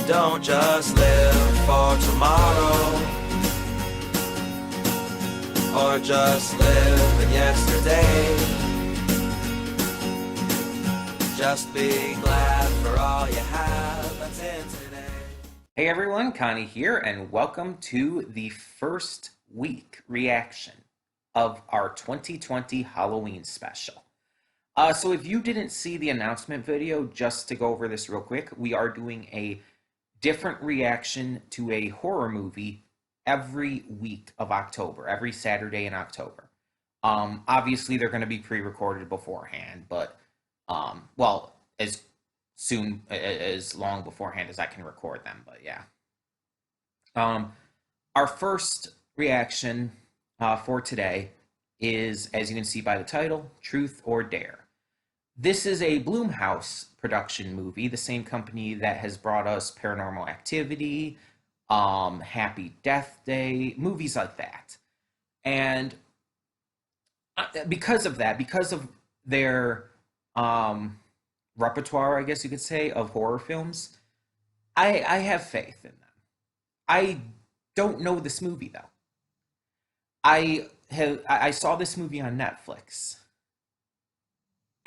Don't just live for tomorrow, or just live in yesterday. Just be glad for all you have that's in today. Hey everyone, Connie here, and welcome to the first week reaction of our 2020 Halloween special. So if you didn't see the announcement video, just to go over this real quick, we are doing a different reaction to a horror movie every week of October, every Saturday in October. Obviously, they're going to be pre-recorded beforehand, but well, as long beforehand as I can record them. But yeah, our first reaction for today is, as you can see by the title, Truth or Dare. This is a Blumhouse production movie, the same company that has brought us Paranormal Activity, Happy Death Day, movies like that. And because of that, because of their repertoire, I guess you could say, of horror films, I have faith in them. I don't know this movie though. I saw this movie on Netflix,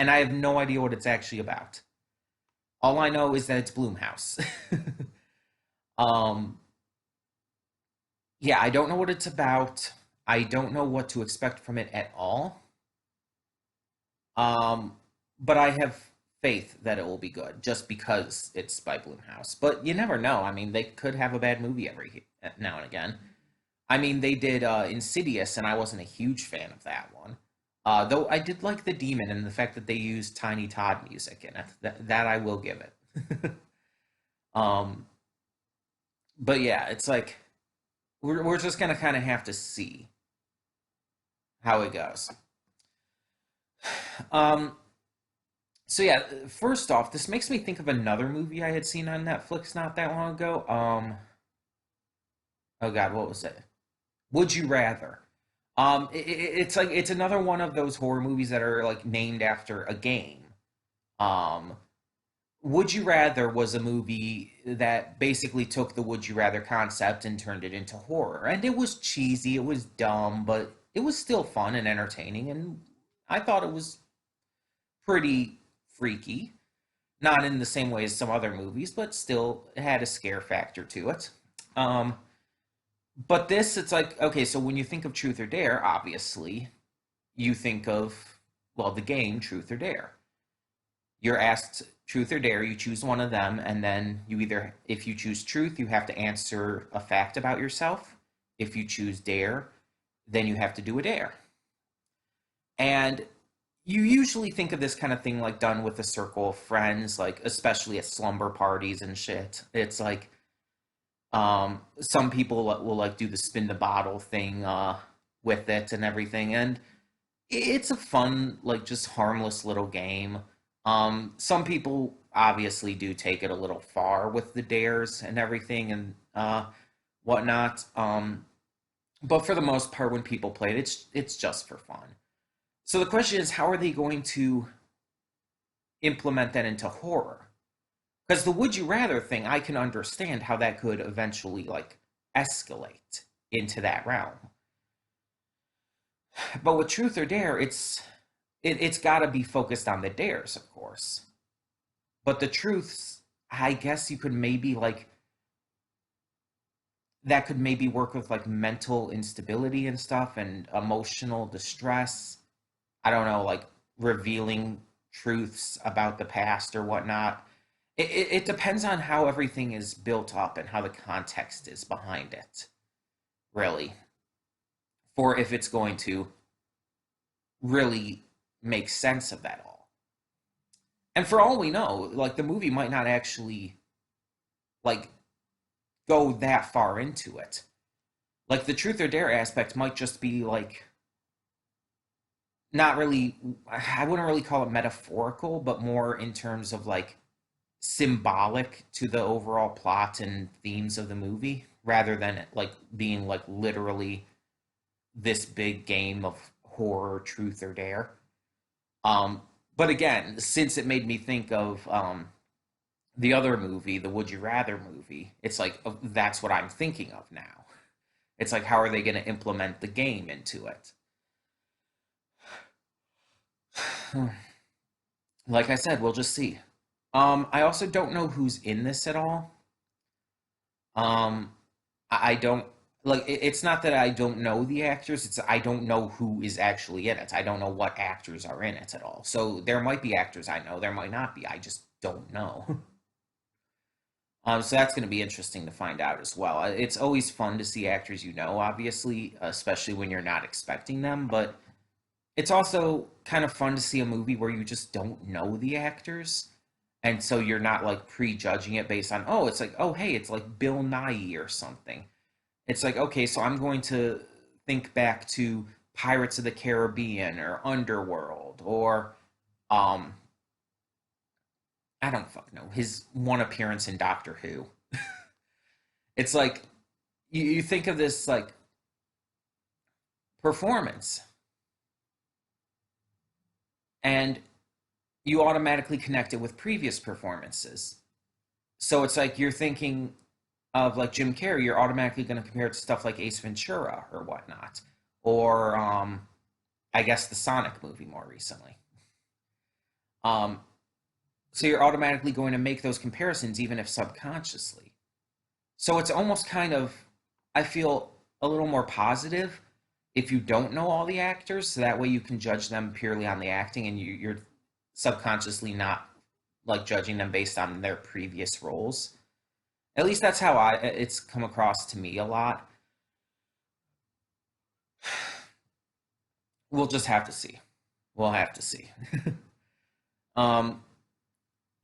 and I have no idea what it's actually about. All I know is that it's Blumhouse. um, yeah, I don't know what it's about. I don't know what to expect from it at all. But I have faith that it will be good just because it's by Blumhouse. But you never know. I mean, they could have a bad movie every now and again. I mean, they did Insidious, and I wasn't a huge fan of that one. Though I did like The Demon and the fact that they used Tiny Todd music in it. That I will give it. um, but yeah, it's like we're just gonna kind of have to see how it goes. Um, so yeah, first off, this makes me think of another movie I had seen on Netflix not that long ago. Oh God, what was it? Would You Rather? It's like it's another one of those horror movies that are like named after a game. Um, Would You Rather was a movie that basically took the Would You Rather concept and turned it into horror. And it was cheesy, it was dumb, but it was still fun and entertaining. And I thought it was pretty freaky. Not in the same way as some other movies, but still it had a scare factor to it. Um, but this, it's like, okay, so when you think of Truth or Dare, obviously, you think of, well, the game Truth or Dare. You're asked Truth or Dare, you choose one of them, and then you either, if you choose Truth, you have to answer a fact about yourself. If you choose Dare, then you have to do a dare. And you usually think of this kind of thing like done with a circle of friends, like especially at slumber parties and shit. It's like some people will like do the spin the bottle thing with it and everything, and it's a fun, like, just harmless little game. Some people obviously do take it a little far with the dares and everything and whatnot. But for the most part, when people play it, it's just for fun. So the question is, how are they going to implement that into horror? Because the would you rather thing, I can understand how that could eventually like escalate into that realm. But with truth or dare, it's got to be focused on the dares, of course. But the truths, I guess you could maybe like that could maybe work with like mental instability and stuff and emotional distress. I don't know, like revealing truths about the past or whatnot. It depends on how everything is built up and how the context is behind it, really, for if it's going to really make sense of that all. And for all we know, like the movie might not actually like go that far into it. Like the truth or dare aspect might just be like not really, I wouldn't really call it metaphorical, but more in terms of like symbolic to the overall plot and themes of the movie rather than like being like literally this big game of horror truth or dare. But again, since it made me think of the other movie, the Would You Rather movie, it's like that's what I'm thinking of now. It's like, how are they going to implement the game into it? Like I said, we'll just see. I also don't know who's in this at all. Um, I don't like. It's not that I don't know the actors. It's I don't know who is actually in it. I don't know what actors are in it at all. So there might be actors I know. There might not be. I just don't know. So that's going to be interesting to find out as well. It's always fun to see actors you know, obviously, especially when you're not expecting them. But it's also kind of fun to see a movie where you just don't know the actors. And so you're not like prejudging it based on, oh, it's like, oh, hey, it's like Bill Nye or something. It's like, okay, so I'm going to think back to Pirates of the Caribbean or Underworld or um I don't fuck know, his one appearance in Doctor Who. It's like you think of this like performance and you automatically connect it with previous performances. So it's like you're thinking of like Jim Carrey, you're automatically going to compare it to stuff like Ace Ventura or whatnot, or I guess the Sonic movie more recently. Um, so you're automatically going to make those comparisons, even if subconsciously. So it's almost kind of, I feel a little more positive if you don't know all the actors, so that way you can judge them purely on the acting, and you're subconsciously not like judging them based on their previous roles. At least that's how it's come across to me a lot. We'll just have to see. We'll have to see. um,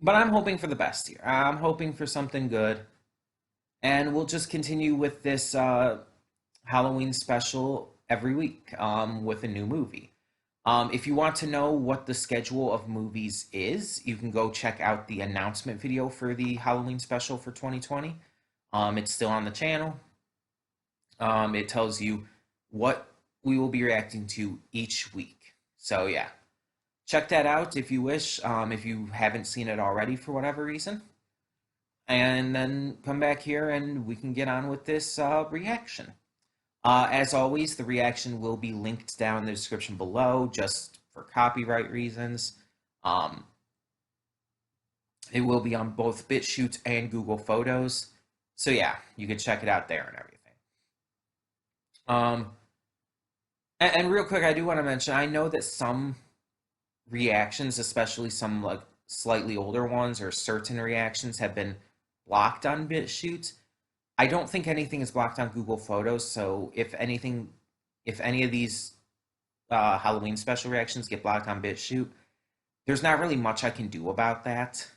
but I'm hoping for the best here. I'm hoping for something good, and we'll just continue with this Halloween special every week with a new movie. If you want to know what the schedule of movies is, you can go check out the announcement video for the Halloween special for 2020. It's still on the channel. It tells you what we will be reacting to each week. So, yeah, check that out if you wish, if you haven't seen it already for whatever reason. And then come back here and we can get on with this reaction. As always, the reaction will be linked down in the description below just for copyright reasons. Um, it will be on both BitChute and Google Photos. So yeah, you can check it out there and everything. Um, and real quick, I do want to mention, I know that some reactions, especially some like slightly older ones or certain reactions, have been blocked on BitChute. I don't think anything is blocked on Google Photos, so if anything, if any of these Halloween special reactions get blocked on BitChute, there's not really much I can do about that.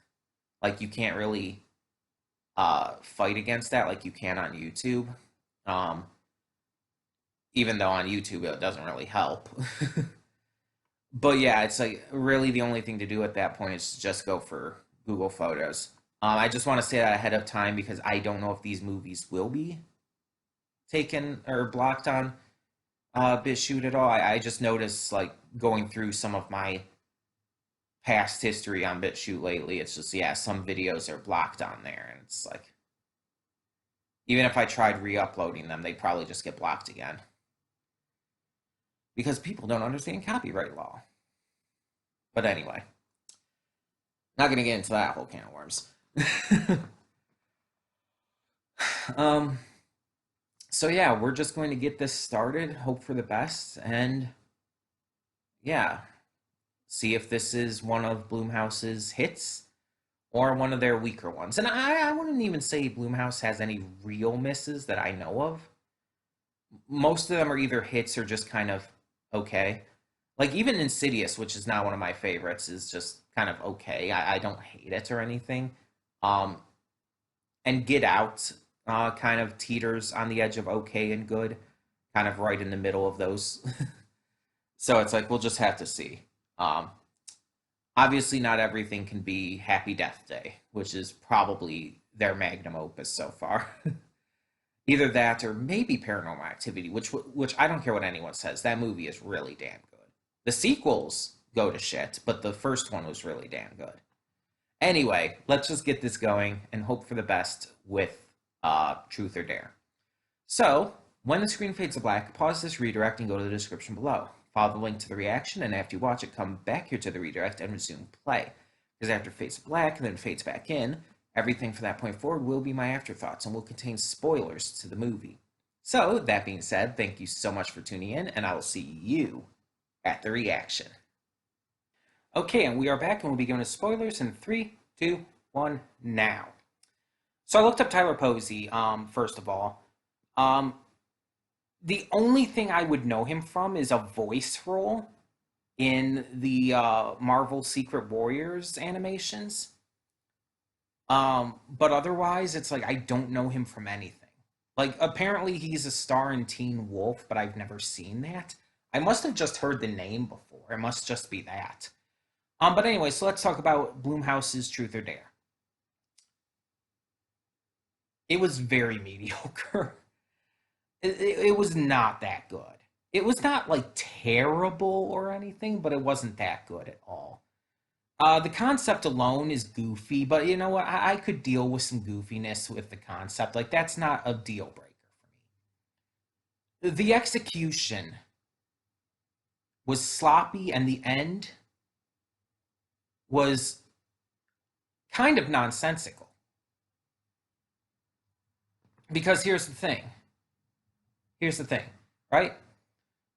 Like you can't really fight against that like you can on YouTube. Um, Even though on YouTube it doesn't really help. But yeah, it's like really the only thing to do at that point is to just go for Google Photos. I just want to say that ahead of time because I don't know if these movies will be taken or blocked on BitChute at all. I just noticed like going through some of my past history on BitChute lately. It's just yeah, some videos are blocked on there, and it's like even if I tried re-uploading them, they'd probably just get blocked again because people don't understand copyright law. But anyway, not gonna get into that whole can of worms. um, so yeah, we're just going to get this started, hope for the best, and yeah, see if this is one of Blumhouse's hits or one of their weaker ones. And I wouldn't even say Blumhouse has any real misses that I know of. Most of them are either hits or just kind of okay. Like even Insidious, which is not one of my favorites, is just kind of okay. I don't hate it or anything. Um, and Get Out kind of teeters on the edge of okay and good, kind of right in the middle of those. So it's like we'll just have to see. Um, Obviously, not everything can be Happy Death Day, which is probably their magnum opus so far. Either that or maybe Paranormal Activity, which I don't care what anyone says. That movie is really damn good. The sequels go to shit, but the first one was really damn good. Anyway, let's just get this going and hope for the best with Truth or Dare. So, when the screen fades to black, pause this redirect and go to the description below. Follow the link to the reaction, and after you watch it, come back here to the redirect and resume play. Because after it fades to black and then fades back in, everything from that point forward will be my afterthoughts and will contain spoilers to the movie. So, that being said, thank you so much for tuning in, and I will see you at the reaction. Okay, and we are back, and we'll be going to spoilers in 3, 2, 1, now. So I looked up Tyler Posey, first of all. The only thing I would know him from is a voice role in the Marvel Secret Warriors animations. But otherwise, it's like I don't know him from anything. Like, apparently he's a star in Teen Wolf, but I've never seen that. I must have just heard the name before. It must just be that. But anyway, so let's talk about Blumhouse's Truth or Dare. It was very mediocre. It was not that good. It was not like terrible or anything, but it wasn't that good at all. The concept alone is goofy, but you know what? I could deal with some goofiness with the concept. Like, that's not a deal breaker for me. The execution was sloppy, and the end was kind of nonsensical. Because here's the thing. Right?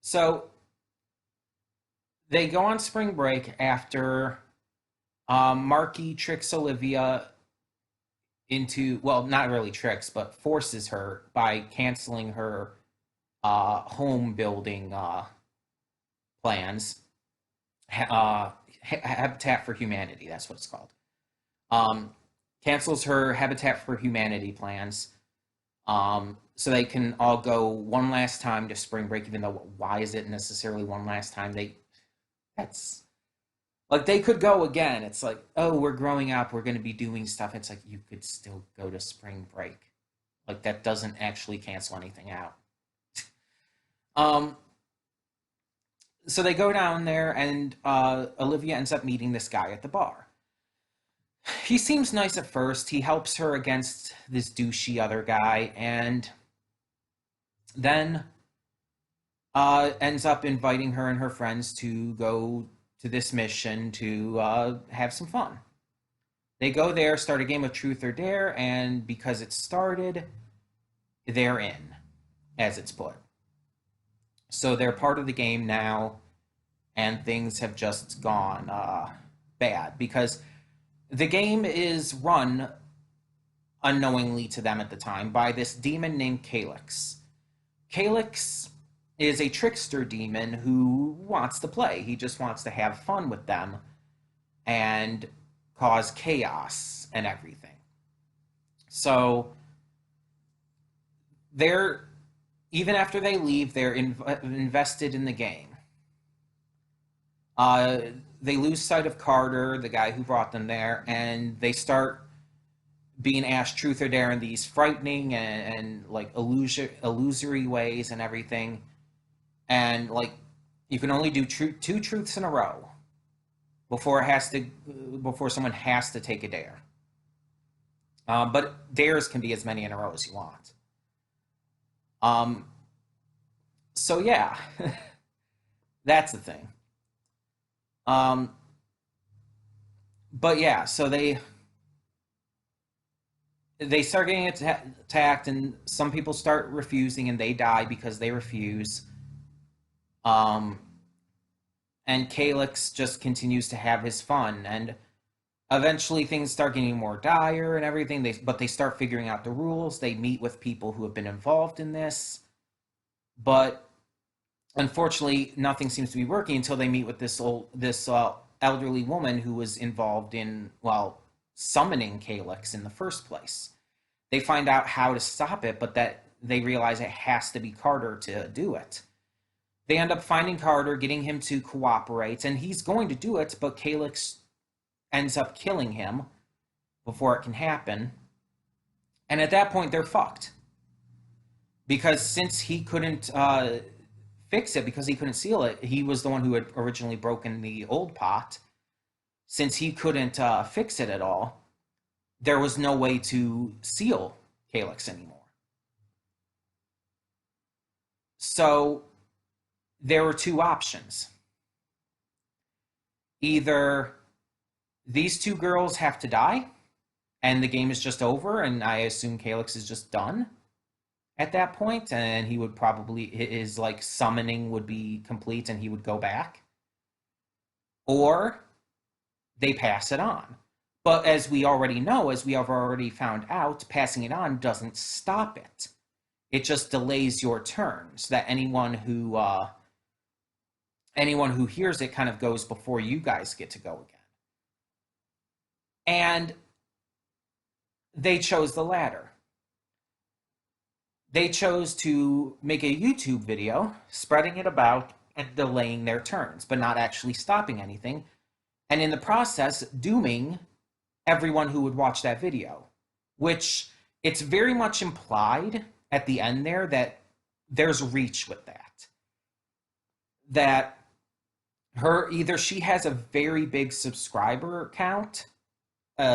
So they go on spring break after Marky tricks Olivia into, well, not really tricks, but forces her by canceling her home building plans. Habitat for Humanity, that's what it's called. Cancels her Habitat for Humanity plans. So they can all go one last time to spring break, even though why is it necessarily one last time? That's like they could go again. It's like, oh, we're growing up, we're going to be doing stuff. It's like you could still go to spring break. Like that doesn't actually cancel anything out. So they go down there, and Olivia ends up meeting this guy at the bar. He seems nice at first. He helps her against this douchey other guy, and then ends up inviting her and her friends to go to this mission to have some fun. They go there, start a game of Truth or Dare, and because it started, they're in, as it's put. So they're part of the game now, and things have just gone bad because the game is run unknowingly to them at the time by this demon named Calyx. Calyx is a trickster demon who wants to play. He just wants to have fun with them and cause chaos and everything. So they're, even after they leave, they're invested in the game. They lose sight of Carter, the guy who brought them there, and they start being asked Truth or Dare in these frightening and like illusory ways and everything. And like you can only do two truths in a row before someone has to take a dare. But dares can be as many in a row as you want. So yeah, that's the thing. But yeah, so they start getting attacked, and some people start refusing, and they die because they refuse. And Calyx just continues to have his fun, and eventually things start getting more dire and everything. But they start figuring out the rules. They meet with people who have been involved in this, but unfortunately, nothing seems to be working until they meet with this elderly woman who was involved in, well, summoning Calyx in the first place. They find out how to stop it, but that they realize it has to be Carter to do it. They end up finding Carter, getting him to cooperate, and he's going to do it, but Calyx ends up killing him before it can happen. And at that point, they're fucked. Because since he couldn't fix it, because he couldn't seal it, he was the one who had originally broken the old pot. since he couldn't fix it at all, there was no way to seal Calyx anymore. So there were two options. Either these two girls have to die and the game is just over, and I assume Calyx is just done at that point, and he would probably, his like summoning would be complete and he would go back, or they pass it on. But as we already know, as we have already found out, passing it on doesn't stop it. It just delays your turn, so that anyone who hears it kind of goes before you guys get to go again. And they chose the latter. They chose to make a YouTube video, spreading it about and delaying their turns, but not actually stopping anything, and in the process, dooming everyone who would watch that video, which it's very much implied at the end there that there's reach with that. That either she has a very big subscriber count,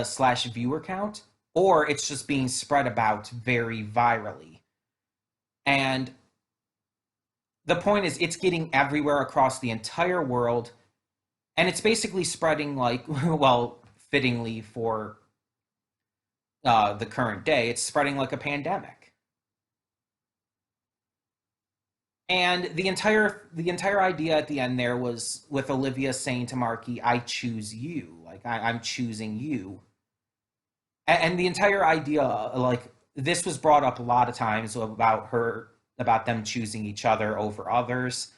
slash viewer count, or it's just being spread about very virally. And the point is, it's getting everywhere across the entire world, and it's basically spreading like, well, fittingly for the current day, it's spreading like a pandemic. And the entire idea at the end there was with Olivia saying to Marky, "I choose you. Like I'm choosing you." And the entire idea, like this was brought up a lot of times about them choosing each other over others.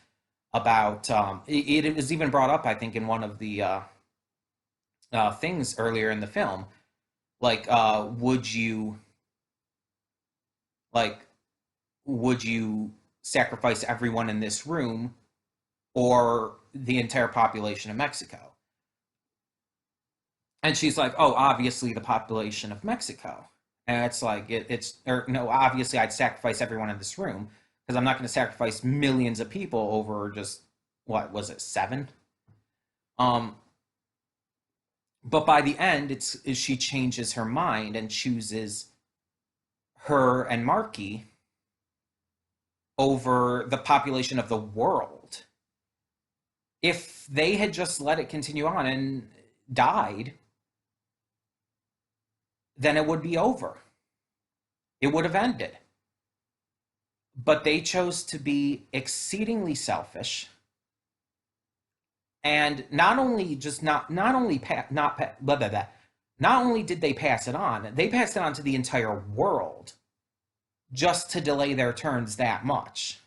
About it was even brought up, I think, in one of the things earlier in the film. Like, like, would you sacrifice everyone in this room or the entire population of Mexico? And she's like, oh, obviously the population of Mexico. And it's like, no, obviously I'd sacrifice everyone in this room because I'm not going to sacrifice millions of people over just, what was it, 7? But by the end, she changes her mind and chooses her and Marky over the population of the world. If they had just let it continue on and died, then it would be over. It would have ended. But they chose to be exceedingly selfish, and not only did they pass it on, they passed it on to the entire world just to delay their turns that much.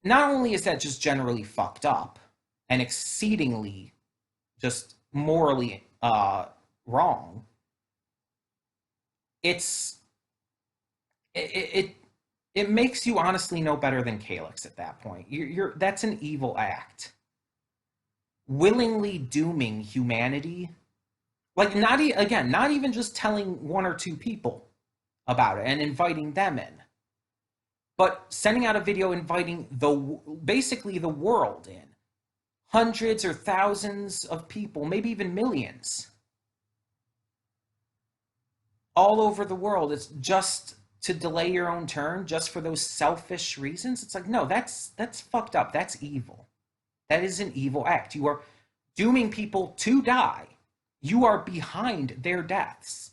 Not only is that just generally fucked up and exceedingly just morally wrong, it makes you honestly no better than Calyx at that point. That's an evil act. Willingly dooming humanity, like not even just telling one or two people about it and inviting them in, but sending out a video inviting basically the world in. Hundreds or thousands of people, maybe even millions, all over the world. It's just to delay your own turn, just for those selfish reasons. It's like, no, that's fucked up. That's evil. That is an evil act. You are dooming people to die. You are behind their deaths.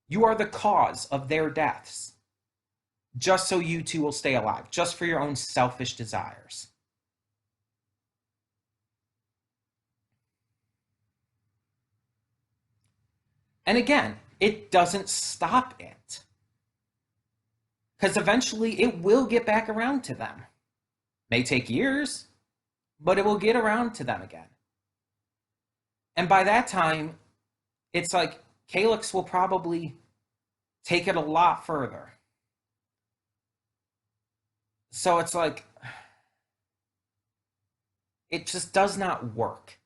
You are the cause of their deaths, just so you two will stay alive, just for your own selfish desires. And again, it doesn't stop it. Because eventually it will get back around to them. May take years, but it will get around to them again. And by that time, it's like Calyx will probably take it a lot further. So it's like, it just does not work.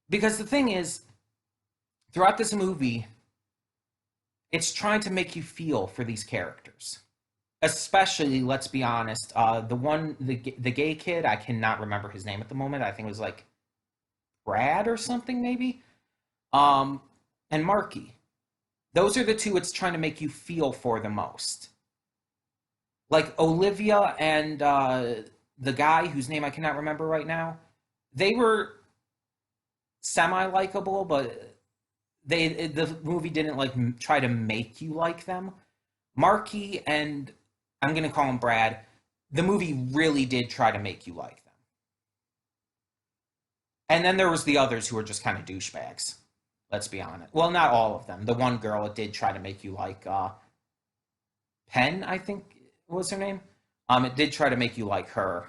Because the thing is, throughout this movie, it's trying to make you feel for these characters. Especially, let's be honest, the gay kid, I cannot remember his name at the moment. I think it was like Brad or something, maybe. Um, and Marky. Those are the two it's trying to make you feel for the most. Like Olivia and the guy whose name I cannot remember right now, they were semi likable, but the movie didn't like try to make you like them. Marky and I'm gonna call him Brad. The movie really did try to make you like them. And then there was the others who were just kind of douchebags. Let's be honest. Well, not all of them. The one girl it did try to make you like Penn, I think was her name. It did try to make you like her.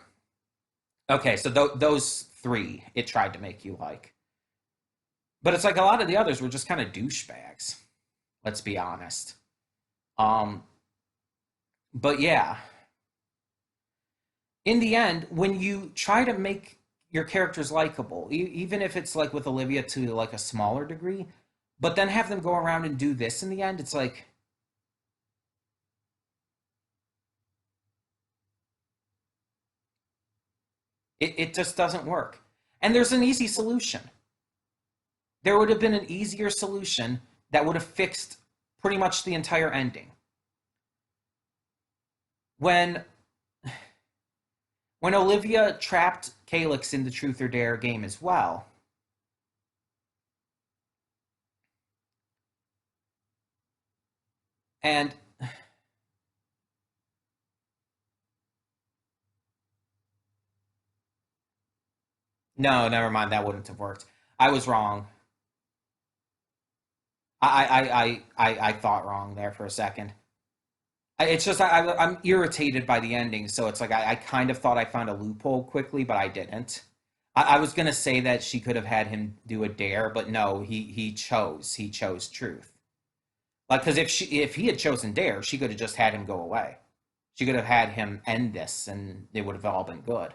Okay, so those three it tried to make you like. But it's like a lot of the others were just kind of douchebags. Let's be honest. Um, but yeah, in the end, when you try to make your characters likable, even if it's like with Olivia to like a smaller degree, but then have them go around and do this in the end, it's like it just doesn't work. And there's an easy solution. There would have been an easier solution that would have fixed pretty much the entire ending. When when Olivia trapped Calyx in the Truth or Dare game as well, and no, never mind, that wouldn't have worked. I was wrong. I thought wrong there for a second. It's just I'm irritated by the ending, so it's like I kind of thought I found a loophole quickly, but I didn't. I was gonna say that she could have had him do a dare, but no, he chose truth. Like, because if he had chosen dare, she could have just had him go away. She could have had him end this, and it would have all been good.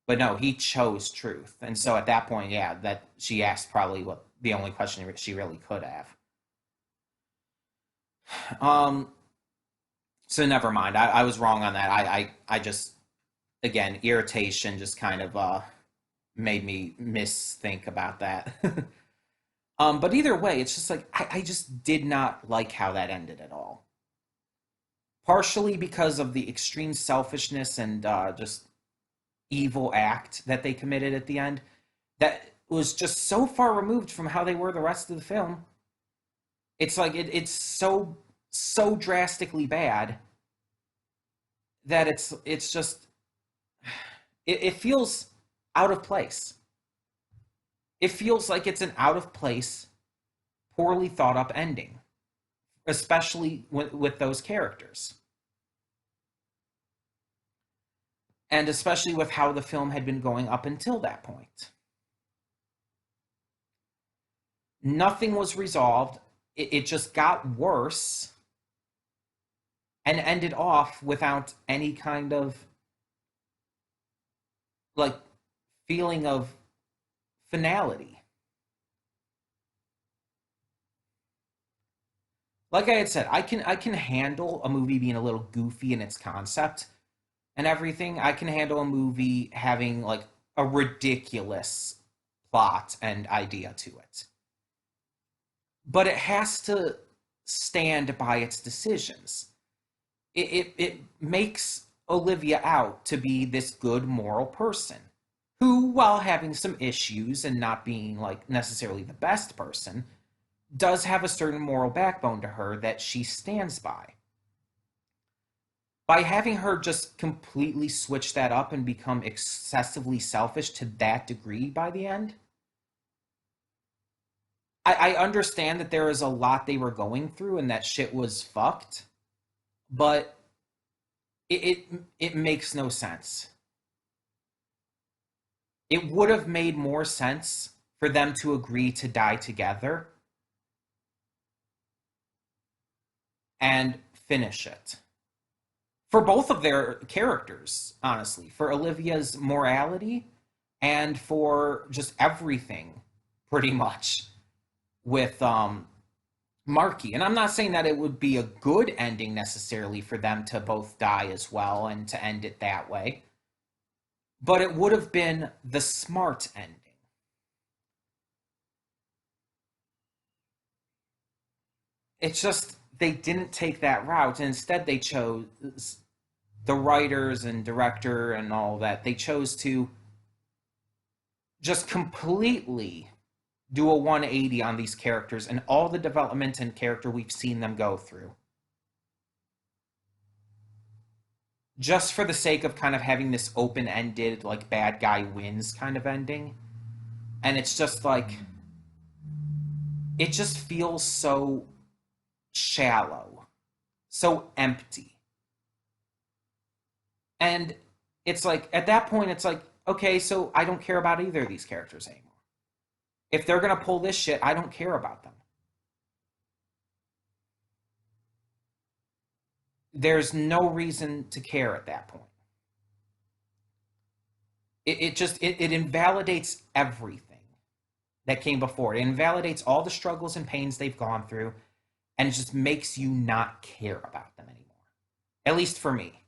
But no, he chose truth, and so at that point, yeah, that she asked probably what the only question she really could have. Um, so never mind. I was wrong on that. I just again irritation just kind of made me misthink about that. But either way, it's just like I just did not like how that ended at all. Partially because of the extreme selfishness and just evil act that they committed at the end that was just so far removed from how they were the rest of the film. It's like it's so drastically bad that it's just it feels out of place. It feels like it's an out of place, poorly thought up ending, especially with those characters, and especially with how the film had been going up until that point. Nothing was resolved. It just got worse and ended off without any kind of like feeling of finality. Like I had said, I can handle a movie being a little goofy in its concept and everything. I can handle a movie having like a ridiculous plot and idea to it. But it has to stand by its decisions. It makes Olivia out to be this good moral person who, while having some issues and not being like necessarily the best person, does have a certain moral backbone to her that she stands by. By having her just completely switch that up and become excessively selfish to that degree by the end, I understand that there is a lot they were going through and that shit was fucked, but it makes no sense. It would have made more sense for them to agree to die together and finish it. For both of their characters, honestly, for Olivia's morality and for just everything, pretty much, with marquee. And I'm not saying that it would be a good ending necessarily for them to both die as well and to end it that way, but it would have been the smart ending. It's just they didn't take that route, and instead they chose, the writers and director and all that, they chose to just completely do a 180 on these characters and all the development and character we've seen them go through. Just for the sake of kind of having this open ended, like, bad guy wins kind of ending. And it's just like, it just feels so shallow, so empty. And it's like, at that point, it's like, okay, so I don't care about either of these characters anymore. If they're going to pull this shit, I don't care about them. There's no reason to care at that point. It invalidates everything that came before. It invalidates all the struggles and pains they've gone through, and it just makes you not care about them anymore. At least for me.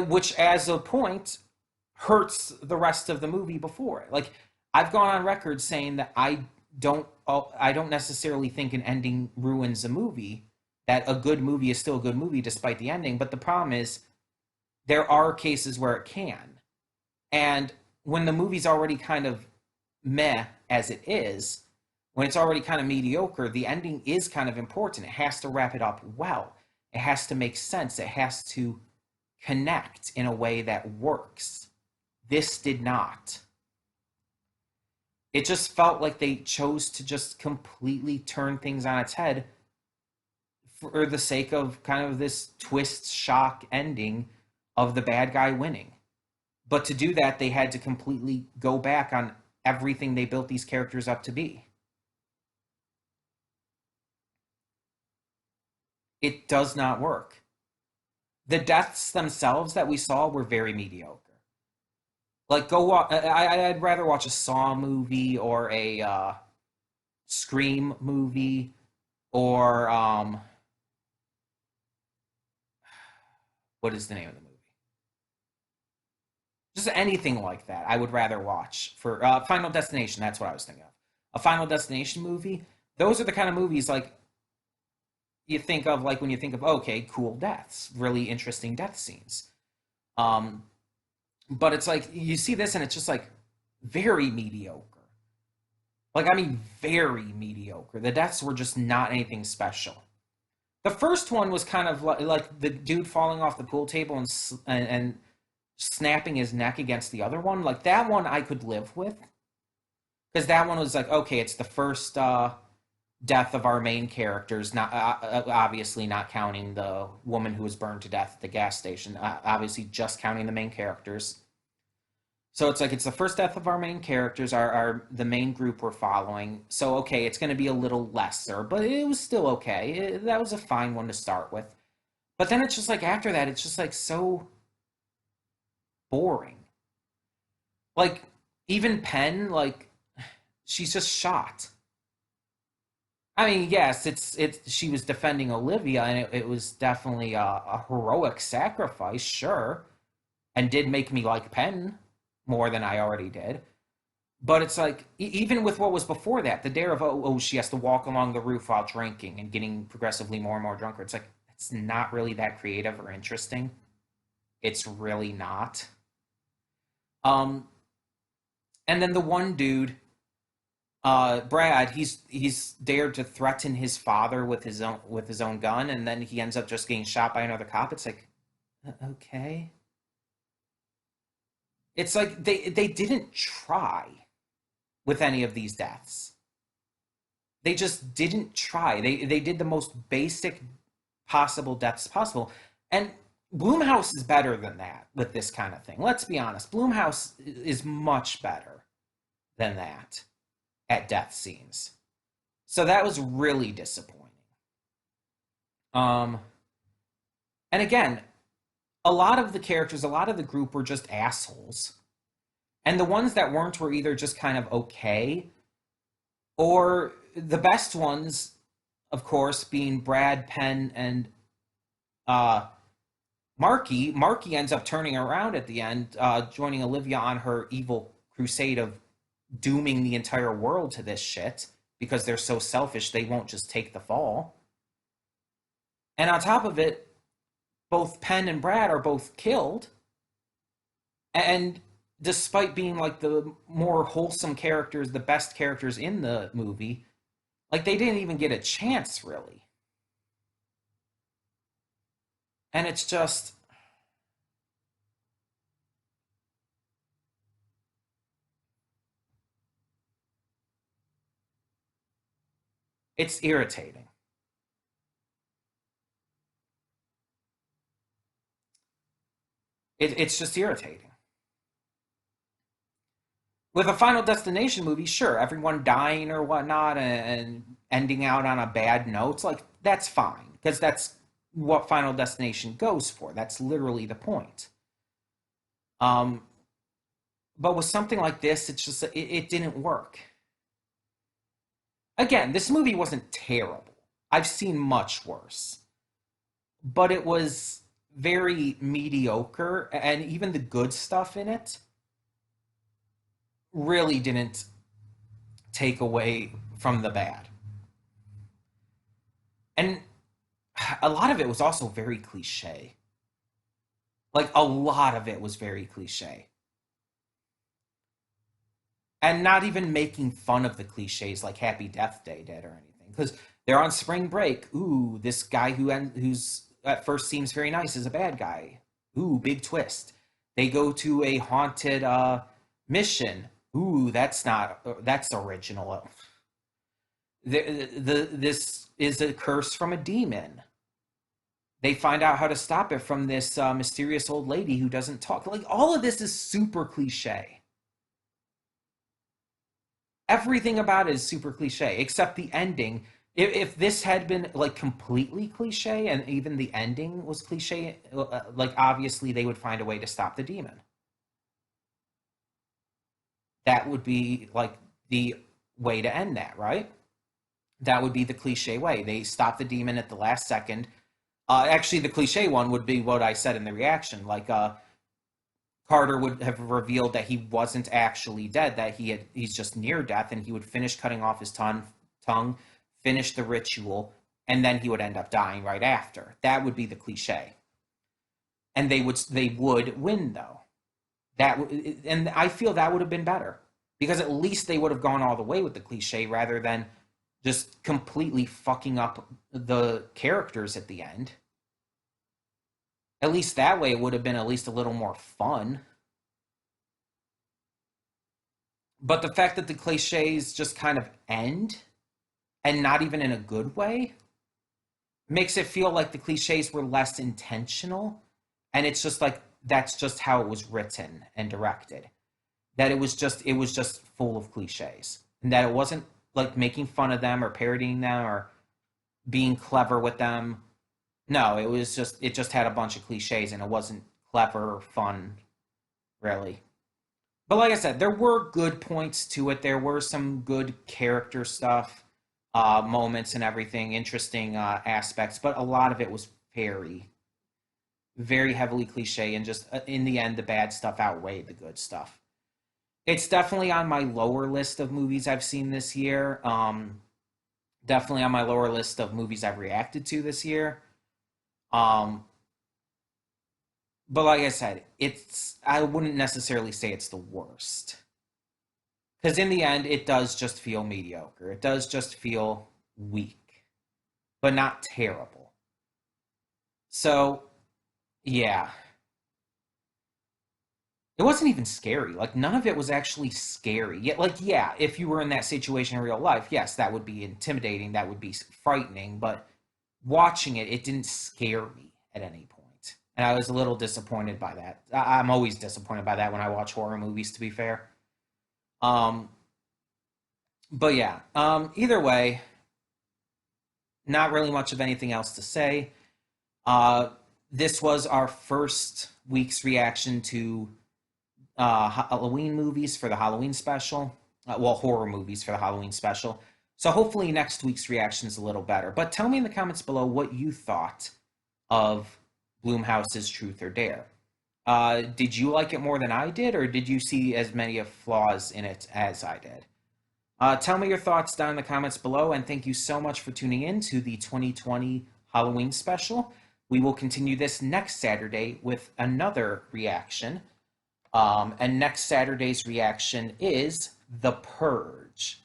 Which, as a point, hurts the rest of the movie before it. Like, I've gone on record saying that I don't necessarily think an ending ruins a movie. That a good movie is still a good movie despite the ending. But the problem is, there are cases where it can. And when the movie's already kind of meh as it is, when it's already kind of mediocre, the ending is kind of important. It has to wrap it up well. It has to make sense. It has to connect in a way that works. This did not. It just felt like they chose to just completely turn things on its head for the sake of kind of this twist shock ending of the bad guy winning. But to do that, they had to completely go back on everything they built these characters up to be. It does not work. The deaths themselves that we saw were very mediocre. Like, I'd rather watch a Saw movie or a Scream movie or what is the name of the movie? Just anything like that. I would rather watch for Final Destination. That's what I was thinking of. A Final Destination movie. Those are the kind of movies like you think of, like when you think of, okay, cool deaths, really interesting death scenes. But it's like you see this and it's just like very mediocre. Like, I mean, very mediocre. The deaths were just not anything special. The first one was kind of like the dude falling off the pool table and snapping his neck against the other one. Like, that one I could live with, because that one was like, okay, it's the first death of our main characters. Not obviously not counting the woman who was burned to death at the gas station. Obviously, just counting the main characters. So it's like it's the first death of our main characters, our the main group we're following. So okay, it's going to be a little lesser, but it was still okay. That was a fine one to start with. But then it's just like after that, it's just like so boring. Like, even Penn, like, she's just shot. I mean, yes, it's she was defending Olivia, and it was definitely a heroic sacrifice, sure, and did make me like Penn more than I already did. But it's like, even with what was before that, the dare of, she has to walk along the roof while drinking and getting progressively more and more drunker. It's like, it's not really that creative or interesting. It's really not. Um, and then the one dude, Brad, he's dared to threaten his father with his own gun, and then he ends up just getting shot by another cop. It's like, okay. It's like they didn't try with any of these deaths. They just didn't try. They did the most basic possible deaths possible. And Bloomhouse is better than that with this kind of thing. Let's be honest. Bloomhouse is much better than that at death scenes. So that was really disappointing. Um, and again, a lot of the characters, a lot of the group were just assholes. And the ones that weren't were either just kind of okay, Or the best ones, of course, being Brad, Penn, and uh, Marky. Marky ends up turning around at the end, joining Olivia on her evil crusade of dooming the entire world to this shit because they're so selfish they won't just take the fall. And on top of it, both Penn and Brad are both killed. And despite being like the more wholesome characters, the best characters in the movie, like they didn't even get a chance really. And it's just, it's irritating. It's just irritating. With a Final Destination movie, sure, everyone dying or whatnot and ending out on a bad note, like that's fine because that's what Final Destination goes for. That's literally the point. Um, but with something like this, it's just it didn't work. Again, this movie wasn't terrible. I've seen much worse, but it was very mediocre, and even the good stuff in it really didn't take away from the bad. And a lot of it was also very cliche. Like a lot of it was very cliche. And not even making fun of the cliches like Happy Death Day did or anything. Because they're on spring break. Ooh, this guy who's at first seems very nice is a bad guy. Ooh, big twist. They go to a haunted mission. Ooh, that's original. This is a curse from a demon. They find out how to stop it from this mysterious old lady who doesn't talk. Like all of this is super cliche. Everything about it is super cliche, except the ending. If this had been like completely cliche and even the ending was cliche, like obviously they would find a way to stop the demon. That would be like the way to end that, right? That would be the cliche way. They stop the demon at the last second. Actually, the cliche one would be what I said in the reaction. Like, Carter would have revealed that he wasn't actually dead, that he's just near death, and he would finish cutting off his tongue, finish the ritual, and then he would end up dying right after. That would be the cliche, and they would win though. And I feel that would have been better because at least they would have gone all the way with the cliche rather than just completely fucking up the characters at the end. At least that way it would have been at least a little more fun. But the fact that the cliches just kind of end and not even in a good way makes it feel like the cliches were less intentional. And it's just like that's just how it was written and directed. That it was just full of cliches. And that it wasn't like making fun of them or parodying them or being clever with them. No, it just had a bunch of cliches and it wasn't clever or fun, really. But like I said, there were good points to it. There were some good character stuff, moments and everything, interesting aspects. But a lot of it was very, very heavily cliche, and just in the end, the bad stuff outweighed the good stuff. It's definitely on my lower list of movies I've seen this year. Definitely on my lower list of movies I've reacted to this year. Um, but like I said, I wouldn't necessarily say it's the worst. Because in the end, it does just feel mediocre. It does just feel weak, but not terrible. So, yeah. It wasn't even scary. Like, none of it was actually scary. Yet, like, yeah, if you were in that situation in real life, yes, that would be intimidating. That would be frightening. But watching it, it didn't scare me at any point. And I was a little disappointed by that. I'm always disappointed by that when I watch horror movies, to be fair. Um, but yeah, either way, not really much of anything else to say. Uh, this was our first week's reaction to Halloween movies for the Halloween special. Well, horror movies for the Halloween special. So hopefully next week's reaction is a little better. But tell me in the comments below what you thought of Bloomhouse's Truth or Dare. Did you like it more than I did, or did you see as many of flaws in it as I did? Tell me your thoughts down in the comments below, and thank you so much for tuning in to the 2020 Halloween special. We will continue this next Saturday with another reaction. And next Saturday's reaction is The Purge.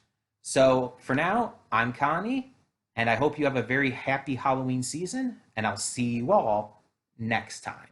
So for now, I'm Connie, and I hope you have a very happy Halloween season, and I'll see you all next time.